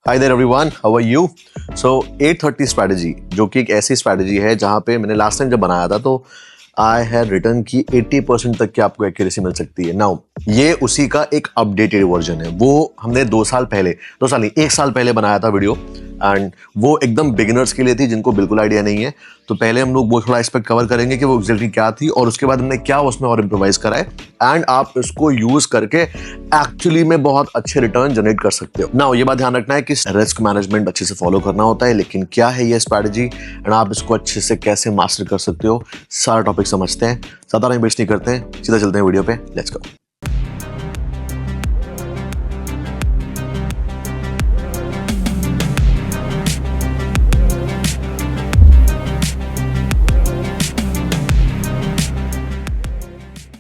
Hi there everyone, how are you? So 830 strategy जो कि एक ऐसी स्ट्रैटेजी है जहां पे मैंने लास्ट टाइम जब बनाया था तो आई हैड रिटर्न की 80% तक की आपको एक्यूरेसी मिल सकती है। नाउ ये उसी का एक अपडेटेड वर्जन है। वो हमने 2 साल पहले, 2 साल नहीं, 1 साल पहले बनाया था वीडियो, एंड वो एकदम बिगिनर्स के लिए थी जिनको बिल्कुल आइडिया नहीं है। तो पहले हम लोग वो थोड़ा एस्पेक्ट कवर करेंगे कि वो एग्जैक्टली क्या थी और उसके बाद हमने क्या उसमें और इम्प्रोवाइज करा है, एंड आप इसको यूज करके एक्चुअली में बहुत अच्छे रिटर्न जनरेट कर सकते हो। ना ये बात ध्यान रखना है कि रिस्क मैनेजमेंट अच्छे से फॉलो करना होता है, लेकिन क्या है ये स्ट्रैटेजी एंड आप इसको अच्छे से कैसे मास्टर कर सकते हो, सारा टॉपिक समझते हैं। ज्यादा टाइम वेस्ट नहीं करते हैं, सीधा चलते हैं वीडियो पे। Let's go.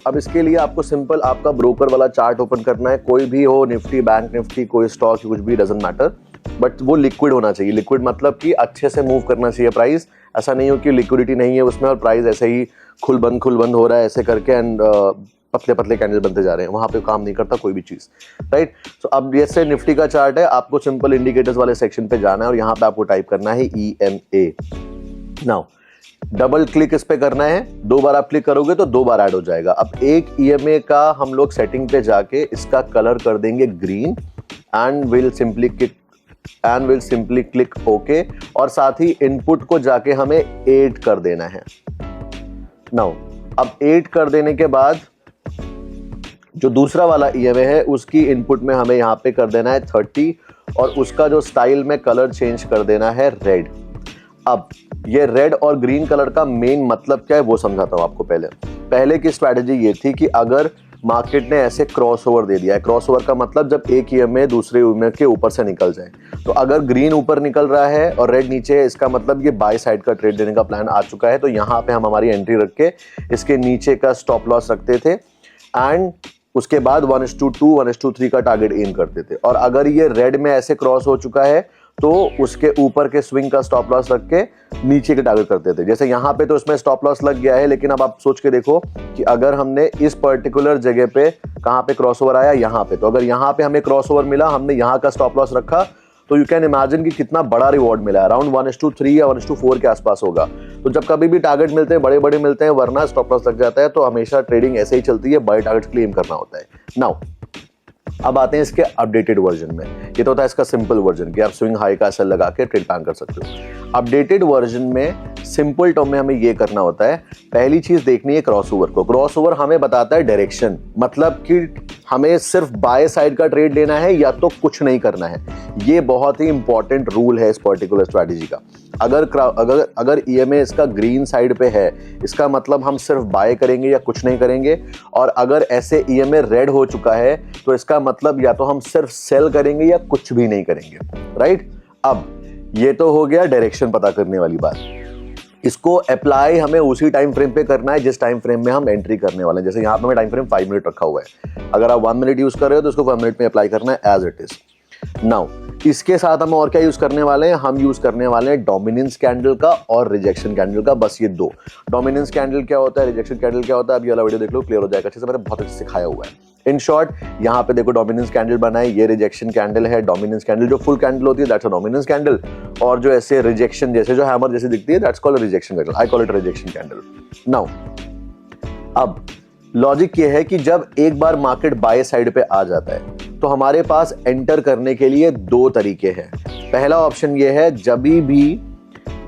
अब इसके लिए आपको सिंपल आपका ब्रोकर वाला चार्ट ओपन करना है, कोई भी हो, निफ्टी, बैंक निफ्टी, कोई स्टॉक, कुछ भी, डजंट मैटर, बट वो लिक्विड होना चाहिए। लिक्विड मतलब कि अच्छे से मूव करना चाहिए प्राइस। ऐसा नहीं हो कि लिक्विडिटी नहीं है उसमें और प्राइस ऐसे ही खुल बंद हो रहा है ऐसे करके, एंड पतले पतले कैंडल बनते जा रहे हैं, वहां पे काम नहीं करता कोई भी चीज, राइट। तो अब जैसे निफ्टी का चार्ट है, आपको सिंपल इंडिकेटर्स वाले सेक्शन पे जाना है और यहाँ पे आपको टाइप करना है EMA। नाउ डबल क्लिक इस पे करना है, 2 बार आप क्लिक करोगे तो 2 बार ऐड हो जाएगा। अब एक EMA का हम लोग सेटिंग पे जाके इसका कलर कर देंगे green, and will simply click okay, और साथ ही इनपुट को जाके हमें 8 कर देना है। नाउ अब 8 कर देने के बाद जो दूसरा वाला EMA है उसकी इनपुट में हमें यहाँ पे कर देना है 30, और उसका जो स्टाइल में कलर चेंज कर देना है रेड। अब ये रेड और ग्रीन कलर का मेन मतलब क्या है वो समझाता हूं आपको। पहले की स्ट्रैटेजी ये थी कि अगर मार्केट ने ऐसे क्रॉसओवर दे दिया है, क्रॉसओवर का मतलब जब एक EMA दूसरे EMA के ऊपर से निकल जाए, तो अगर ग्रीन ऊपर निकल रहा है और रेड नीचे है, इसका मतलब ये बाय साइड का ट्रेड देने का प्लान आ चुका है। तो यहाँ पे हम हमारी एंट्री रख के इसके नीचे का स्टॉप लॉस रखते थे, एंड उसके बाद 1:2 1:3 का टारगेट एम करते थे। और अगर ये रेड में ऐसे क्रॉस हो चुका है तो उसके ऊपर के स्विंग का स्टॉप लॉस रख के नीचे के टारगेट करते थे। जैसे यहाँ पे तो इसमें स्टॉप लॉस लग गया है, लेकिन अब आप सोच के देखो कि अगर हमने इस पर्टिकुलर जगह पे, कहाँ पे क्रॉसओवर आया, यहाँ पे, तो अगर यहाँ पे हमें क्रॉसओवर मिला, हमने यहाँ का स्टॉप लॉस रखा, तो यू कैन इमेजिन कि कितना बड़ा रिवॉर्ड मिला है। अराउंड 1:3 या 1:4 के आसपास होगा। तो जब कभी भी टारगेट मिलते हैं, बड़े बड़े मिलते हैं, वरना स्टॉप लॉस लग जाता है, तो हमेशा ट्रेडिंग ऐसे ही चलती है, बड़े टारगेट क्लेम करना होता है। नाउ अब आते हैं इसके अपडेटेड वर्जन में। ये तो होता है इसका सिंपल वर्जन कि आप स्विंग हाई का एसएल लगा के ट्रेड प्लान कर सकते हो। अपडेटेड वर्जन में सिंपल टर्म में हमें ये करना होता है, पहली चीज देखनी है क्रॉसओवर को। क्रॉसओवर हमें बताता है डायरेक्शन, मतलब कि हमें सिर्फ बाय साइड का ट्रेड लेना है या तो कुछ नहीं करना है। ये बहुत ही इंपॉर्टेंट रूल है इस पर्टिकुलर स्ट्रैटेजी का। अगर EMA इसका ग्रीन साइड पे है, इसका मतलब हम सिर्फ बाय करेंगे या कुछ नहीं करेंगे। और अगर ऐसे EMA रेड हो चुका है तो इसका मतलब या तो हम सिर्फ सेल करेंगे या कुछ भी नहीं करेंगे, राइट। अब ये तो हो गया डायरेक्शन पता करने वाली बात। इसको अप्लाई हमें उसी टाइम फ्रेम पे करना है जिस टाइम फ्रेम में हम एंट्री करने वाले हैं। जैसे यहाँ पे मैं टाइम फ्रेम 5 मिनट रखा हुआ है, अगर आप 1 मिनट यूज कर रहे हो तो इसको 1 मिनट में अप्लाई करना है एज इट इज। नाउ इसके साथ हम और क्या यूज करने वाले हैं, हम यूज करने वाले हैं डोमिनेंस कैंडल का और रिजेक्शन कैंडल का, बस ये 2। डोमिनेंस कैंडल क्या होता है, रिजेक्शन कैंडल क्या होता है, अब ये वाला वीडियो देख लो, क्लियर हो जाएगा अच्छे से, मैंने बहुत अच्छे सिखाया हुआ है। इन शॉर्ट यहाँ पे देखो डोमिनेंस कैंडल बना है, ये रिजेक्शन कैंडल है। डोमिनेंस कैंडल जो फुल कैंडल होती है दैट्स अ डोमिनेंस कैंडल, और जो ऐसे रिजेक्शन जैसे जो हैमर जैसे दिखती है that's called rejection candle. I call it rejection candle. Now अब लॉजिक ये है कि जब एक बार मार्केट बाय साइड पे आ जाता है तो हमारे पास एंटर करने के लिए 2 तरीके हैं। पहला ऑप्शन ये है, जब भी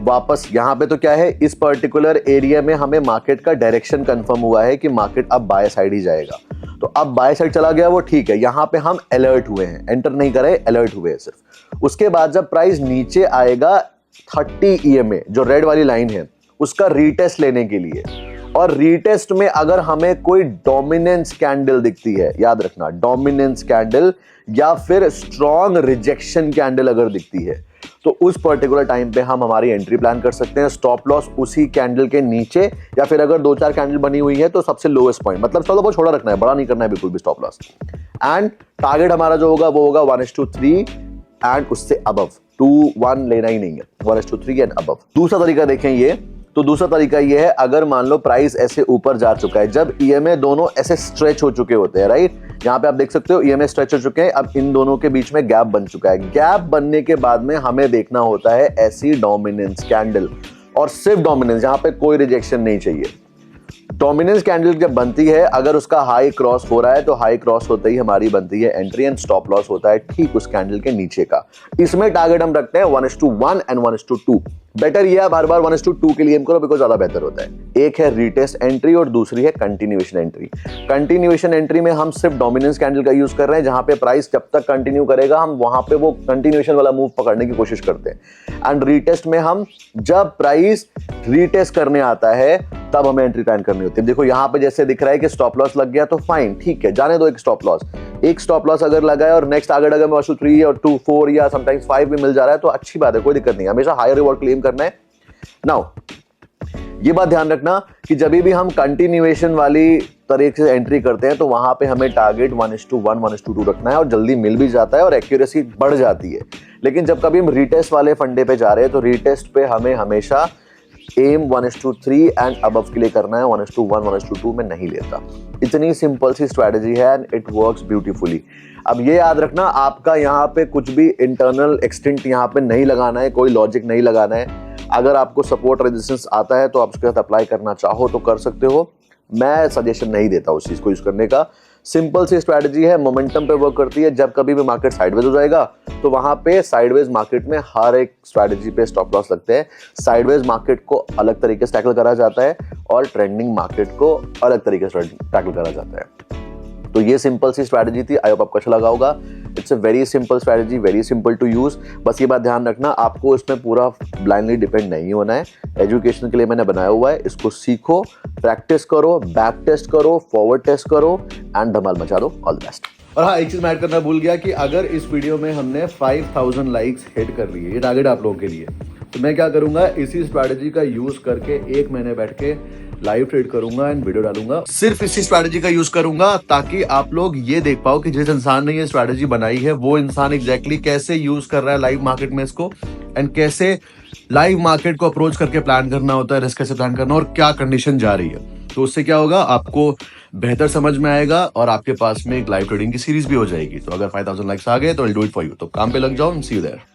वापस यहाँ पे तो क्या है, इस पर्टिकुलर एरिया में हमें मार्केट का डायरेक्शन कंफर्म हुआ है कि मार्केट अब बाय साइड ही जाएगा, तो अब बाय साइड चला गया वो ठीक है, यहाँ पे हम अलर्ट हुए हैं, एंटर नहीं करे, अलर्ट हुए हैं सिर्फ। उसके बाद जब प्राइस नीचे आएगा 30 EMA जो रेड वाली लाइन है उसका रीटेस्ट लेने के लिए, और रीटेस्ट में अगर हमें कोई डोमिनेंस कैंडल दिखती है, याद रखना डोमिनेंस कैंडल या फिर स्ट्रॉन्ग रिजेक्शन कैंडल अगर दिखती है, तो उस पर्टिकुलर टाइम पे हम हमारी एंट्री प्लान कर सकते हैं। स्टॉप लॉस उसी कैंडल के नीचे, या फिर अगर 2-4 कैंडल बनी हुई है तो सबसे लोएस्ट पॉइंट, मतलब चलो वो छोटा रखना है, बड़ा नहीं करना है बिल्कुल भी स्टॉप लॉस। एंड टारगेट हमारा जो होगा वो होगा 1:3 एंड उससे अबव, 2-1 लेना ही नहीं है, 1:3 एंड अबव। दूसरा तरीका देखें, ये तो दूसरा तरीका ये है, अगर मान लो प्राइस ऐसे ऊपर जा चुका है, जब ईएमए दोनों ऐसे स्ट्रेच हो चुके होते हैं, राइट, यहाँ पे आप देख सकते हो ईएमए स्ट्रेच हो चुके हैं, अब इन दोनों के बीच में गैप बन चुका है। गैप बनने के बाद में हमें देखना होता है ऐसी डोमिनेंस कैंडल, और सिर्फ डोमिनेंस, यहाँ पे कोई रिजेक्शन नहीं चाहिए। डोमिनेंस कैंडल जब बनती है, अगर उसका हाई क्रॉस हो रहा है तो हाई क्रॉस होते ही हमारी बनती है एंट्री, एंड स्टॉप लॉस होता है ठीक उस कैंडल के नीचे का। इसमें टारगेट हम रखते हैं 1:1 एंड 1:2। बेटर ये आप हर बार 1:2 के लिए एम करो, बिकॉज ज्यादा बेहतर होता है। एक है रीटेस्ट एंट्री और दूसरी है कंटिन्यूएशन एंट्री। कंटिन्यूएशन एंट्री में हम सिर्फ डोमिनेंस कैंडल का यूज कर रहे हैं, जहां पे प्राइस जब तक कंटिन्यू करेगा हम वहां पे वो कंटिन्यूएशन वाला मूव पकड़ने की कोशिश करते हैं। एंड रीटेस्ट में हम जब प्राइस रीटेस्ट करने आता है तब हमें एंट्री टाइम करनी होती है। देखो यहाँ पे जैसे दिख रहा है कि स्टॉप लॉस लग गया, तो फाइन, ठीक है, जाने दो एक स्टॉप लॉस। एक स्टॉप लॉस अगर लगा है और नेक्स्ट अगर 1:3 और 2:4 या समटाइम्स 5 भी मिल जा रहा है तो अच्छी बात है, कोई दिक्कत नहीं, हमेशा हायर रिवॉर्ड क्लेम करना है। नाउ ये बात ध्यान रखना कि जब भी हम कंटिन्यूएशन वाली तरीके से एंट्री करते हैं तो वहां पे हमें टारगेट 1:1 1:2 रखना है, और जल्दी मिल भी जाता है और एक्यूरेसी बढ़ जाती है। लेकिन जब कभी हम रीटेस्ट वाले फंडे पे जा रहे हैं तो रीटेस्ट पे हमें हमेशा एम 1:3 एंड अबव के लिए करना है, 1:1 1:2 में नहीं लेता। इतनी सिंपल सी स्ट्रैटेजी है एंड इट वर्क्स ब्यूटीफुली। अब ये याद रखना, आपका यहाँ पे कुछ भी इंटरनल एक्सटेंट यहाँ पे नहीं लगाना है, कोई लॉजिक नहीं लगाना है। अगर आपको सपोर्ट रेजिस्टेंस आता है तो आप उसके साथ अप्लाई करना चाहो तो कर सकते हो, मैं सजेशन नहीं देता उस चीज को यूज करने का। सिंपल सी स्ट्रैटेजी है, मोमेंटम पे वर्क करती है। जब कभी भी मार्केट साइडवेज हो जाएगा तो वहां पे साइडवेज मार्केट में हर एक स्ट्रैटेजी पे स्टॉप लॉस लगते हैं। साइडवेज मार्केट को अलग तरीके से टैकल करा जाता है और ट्रेंडिंग मार्केट को अलग तरीके से टैकल करा जाता है। तो ये सिंपल सी स्ट्रैटेजी थी, आई होप आपको अच्छा लगा होगा। It's a very simple strategy, very simple to use. बस ये बात ध्यान रखना, आपको इसमें पूरा ब्लाइंडली डिपेंड नहीं होना है। एजुकेशन के लिए मैंने बनाया हुआ है, इसको सीखो, प्रैक्टिस करो, बैक टेस्ट करो, फॉरवर्ड टेस्ट करो एंड धमाल मचा दो। All the best. और हाँ, एक चीज मैं ऐड करना भूल गया कि अगर इस वीडियो में हमने 5000 लाइक्स हिट कर लिए, ये टारगेट आप लोगों के लिए, तो मैं क्या करूंगा, इसी स्ट्रैटेजी का यूज करके 1 महीने बैठ के लाइव ट्रेड करूंगा एंड वीडियो डालूंगा। सिर्फ इसी स्ट्रैटेजी का यूज करूंगा ताकि आप लोग ये देख पाओ कि जिस इंसान ने ये स्ट्रैटेजी बनाई है वो इंसान एग्जैक्टली कैसे यूज कर रहा है लाइव मार्केट में इसको, एंड कैसे लाइव मार्केट को अप्रोच करके प्लान करना होता है, रिस्क कैसे प्लान करना और क्या कंडीशन जा रही है। तो उससे क्या होगा, आपको बेहतर समझ में आएगा और आपके पास में एक लाइव ट्रेडिंग की सीरीज भी हो जाएगी। तो अगर 5000 लाइक्स आ गए तो I will do it for you. तो काम पे लग जाओ, सी यू देयर।